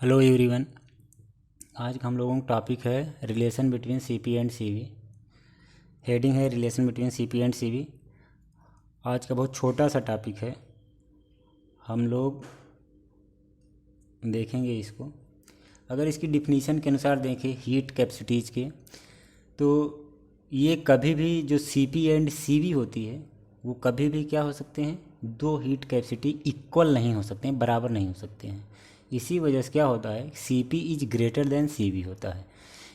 Hello everyone. आज का हम लोगों का टॉपिक है relation between CP and CV. Heading है relation between CP and CV. आज का बहुत छोटा सा टॉपिक है, हम लोग देखेंगे इसको। अगर इसकी डिफिनीशन के अनुसार देखें हीट कैपेसिटीज़ के, तो ये कभी भी जो सीपी एंड सीवी होती है वो कभी भी क्या हो सकते हैं, दो हीट कैपेसिटी इक्वल नहीं हो सकते हैं, बराबर नहीं हो सकते हैं। इसी वजह से क्या होता है, CP is greater then CV होता है,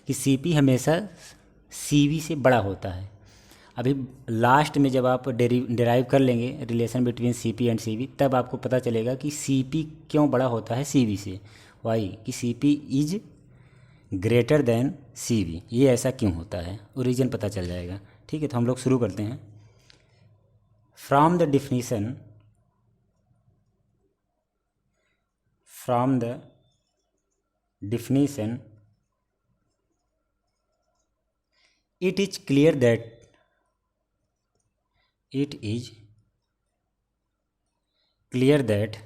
कि सीपी हमेशा सीवी से बड़ा होता है। अभी लास्ट में जब आप डिराइव कर लेंगे relation between CP and CV, तब आपको पता चलेगा कि सीपी क्यों बड़ा होता है सीवी से। वाई कि CP is greater then CV, ये ऐसा क्यों होता है, ओरिजिन पता चल जाएगा। ठीक है, तो हम लोग शुरू करते हैं। From the definition it is clear that it is clear that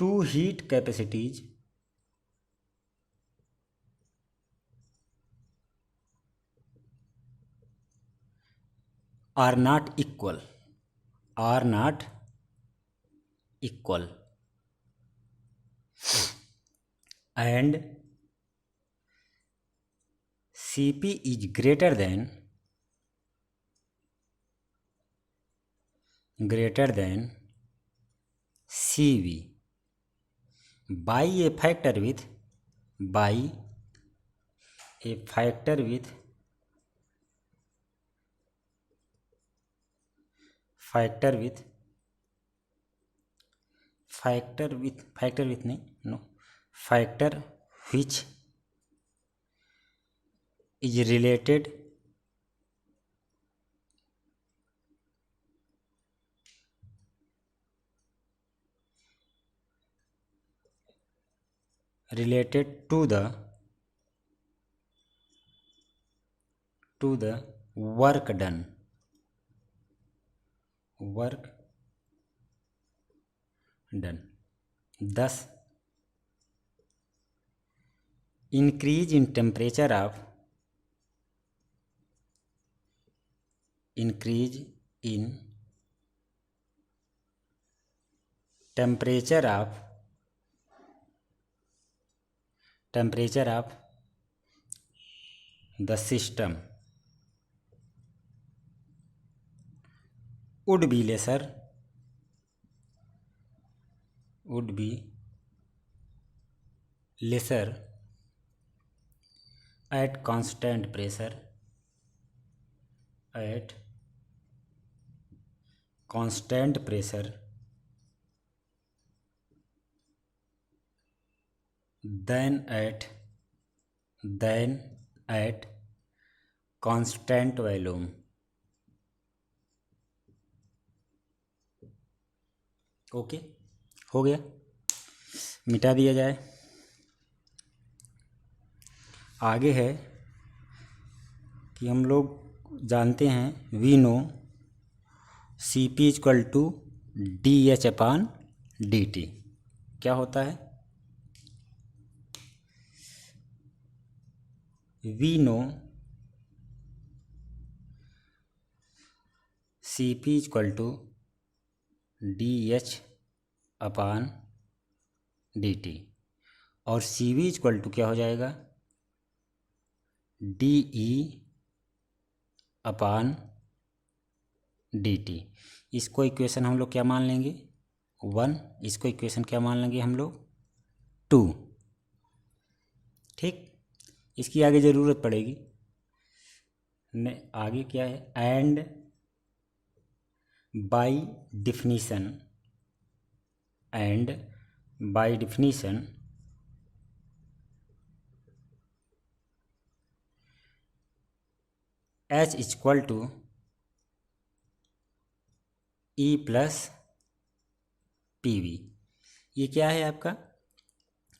two heat capacities are not equal and Cp is greater than Cv by a factor with 'factor which is related to the work done. Thus, increase in temperature of the system would be lesser at constant pressure than at constant volume. Okay, हो गया, मिटा दिया जाए। आगे है कि हम लोग जानते हैं, we know C P equal to D H upon D T. क्या होता है, we know C P equal to D H upon D T, और सी वी इक्वल टू क्या हो जाएगा, D E upon D T. इसको equation हम लोग क्या मान लेंगे, 1। इसको इक्वेशन क्या मान लेंगे हम लोग, 2। ठीक, इसकी आगे ज़रूरत पड़ेगी। आगे क्या है, and by definition H equal to E plus P V. ये क्या है आपका,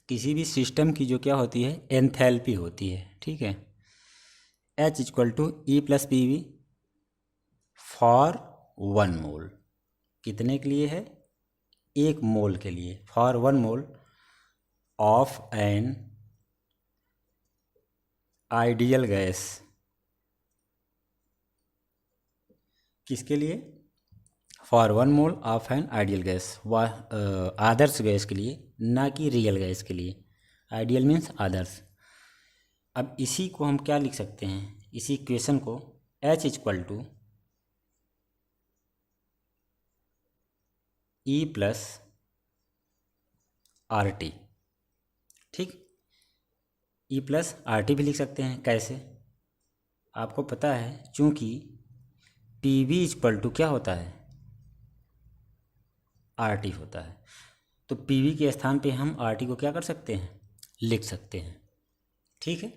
किसी भी सिस्टम की जो क्या होती है, एंथैल्पी होती है। ठीक है, H equal to E plus P V for 1 mole. कितने के लिए है? 1 मोल के लिए। For 1 mole of an ideal gas. किसके लिए? For 1 mole of an ideal gas, आदर्श गैस के लिए, ना कि रियल गैस के लिए। आइडियल मीन्स आदर्श। अब इसी को हम क्या लिख सकते हैं, इसी इक्वेशन को H equal to E plus RT। ठीक, E प्लस RT भी लिख सकते हैं। कैसे? आपको पता है, चूंकि PV इक्वल टू क्या होता है? RT होता है। तो PV के स्थान पे हम RT को क्या कर सकते हैं? लिख सकते हैं। ठीक है,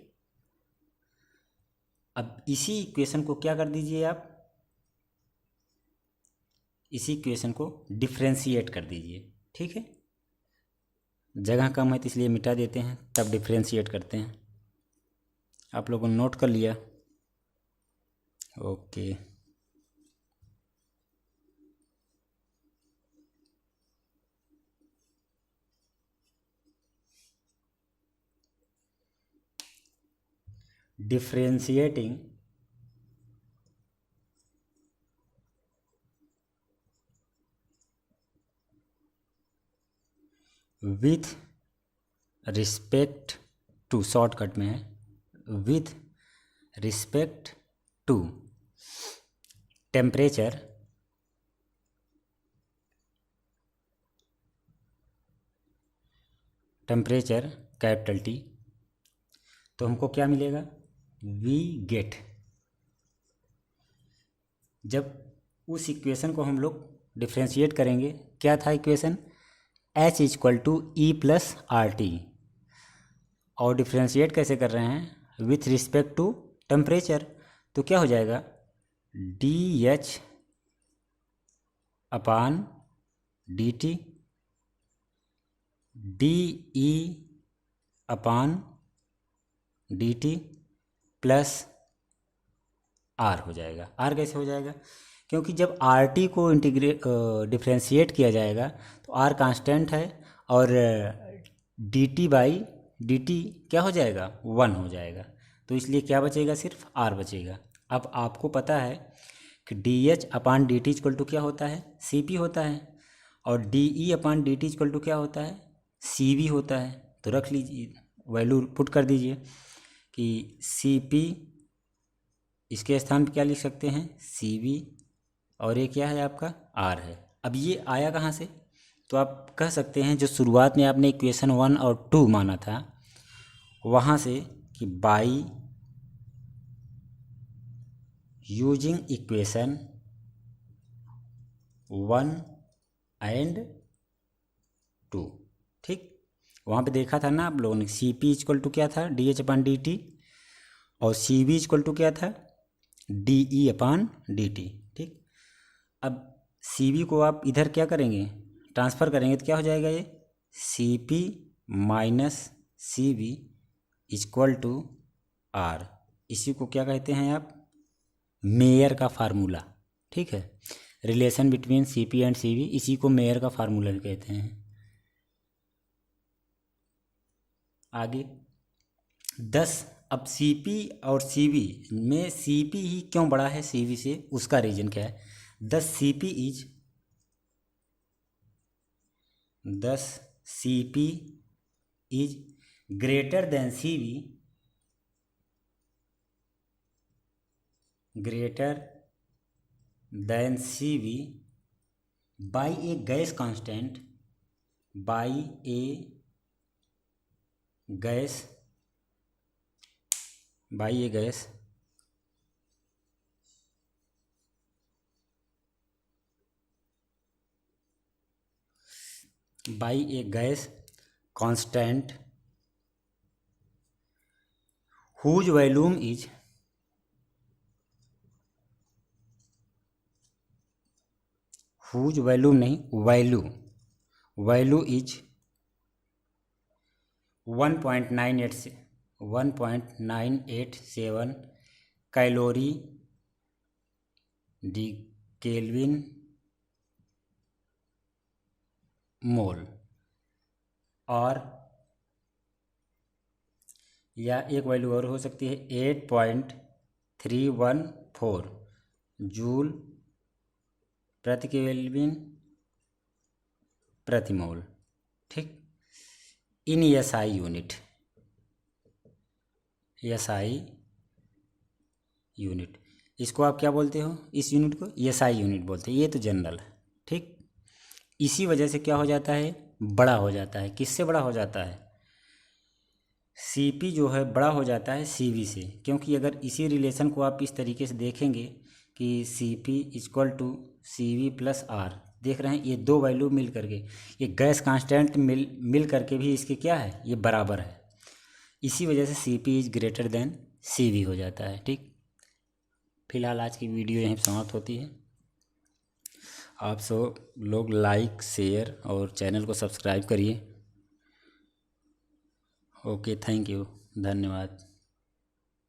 अब इसी इक्वेशन को क्या कर दीजिए आप, इसी इक्वेशन को डिफ्रेंशिएट कर दीजिए। ठीक है, जगह कम है तो इसलिए मिटा देते हैं, तब डिफ्रेंशिएट करते हैं। आप लोगों ने नोट कर लिया? Okay. Differentiating with respect to, shortcut में है, with respect to temperature capital T, तो हमको क्या मिलेगा? वी गेट, जब उस इक्वेशन को हम लोग डिफ्रेंशिएट करेंगे, क्या था equation? H equal to E plus RT, और डिफ्रेंशिएट कैसे कर रहे हैं? With respect to temperature. तो क्या हो जाएगा? DH upon DT, DE upon DT plus R हो जाएगा। R कैसे हो जाएगा? क्योंकि जब RT को डिफ्रेंशिएट किया जाएगा तो R कांस्टेंट है, और DT बाई DT क्या हो जाएगा? 1 हो जाएगा। तो इसलिए क्या बचेगा? सिर्फ R बचेगा। अब आपको पता है कि DH upon DT equal to क्या होता है? CP होता है, और DE upon DT equal to क्या होता है? CV होता है। तो रख लीजिए, वैल्यू पुट कर दीजिए कि CP, इसके स्थान पे क्या लिख सकते हैं? CV, और ये क्या है आपका? R है। अब ये आया कहाँ से? तो आप कह सकते हैं जो शुरुआत में आपने इक्वेशन 1 और 2 माना था, वहाँ से, कि बाई यूजिंग इक्वेशन 1 एंड 2। ठीक, वहाँ पे देखा था ना आप लोगों ने, CP इक्वल टू क्या था? DH अपान DT, और CV इक्वल टू क्या था? DE upon DT। ठीक, अब CV को आप इधर क्या करेंगे? ट्रांसफ़र करेंगे तो क्या हो जाएगा? ये CP minus CV equal to R। इसी को क्या कहते हैं आप? मेयर का फार्मूला। ठीक है, relation between CP and CV, इसी को मेयर का फार्मूला भी कहते हैं। आगे 10, अब CP और CV में CP ही क्यों बड़ा है CV से, उसका रीजन क्या है? 10 CP is greater than CV, greater than CV by a gas constant, by a gas, by a gas by a gas constant whose volume is, whose volume नहीं, value is 1.987 calorie D kelvin mole. और या एक value और हो सकती है 8.314 joule प्रति kelvin प्रति मोल। ठीक, in SI unit, SI unit, इसको आप क्या बोलते हो, इस यूनिट को एसआई यूनिट बोलते हैं। ये तो जनरल है। ठीक, इसी वजह से क्या हो जाता है, बड़ा हो जाता है। किससे बड़ा हो जाता है, सीपी जो है बड़ा हो जाता है सीवी से। क्योंकि अगर इसी रिलेशन को आप इस तरीके से देखेंगे कि CP equal to CV plus R, देख रहे हैं ये दो वैल्यू मिल करके, ये गैस कांस्टेंट मिल करके भी इसके क्या है, ये बराबर है। इसी वजह से CP is greater then CV हो जाता है। ठीक, फिलहाल आज की वीडियो यहीं समाप्त होती है। आप सब लोग लाइक, शेयर और चैनल को सब्सक्राइब करिए। ओके, थैंक यू, धन्यवाद।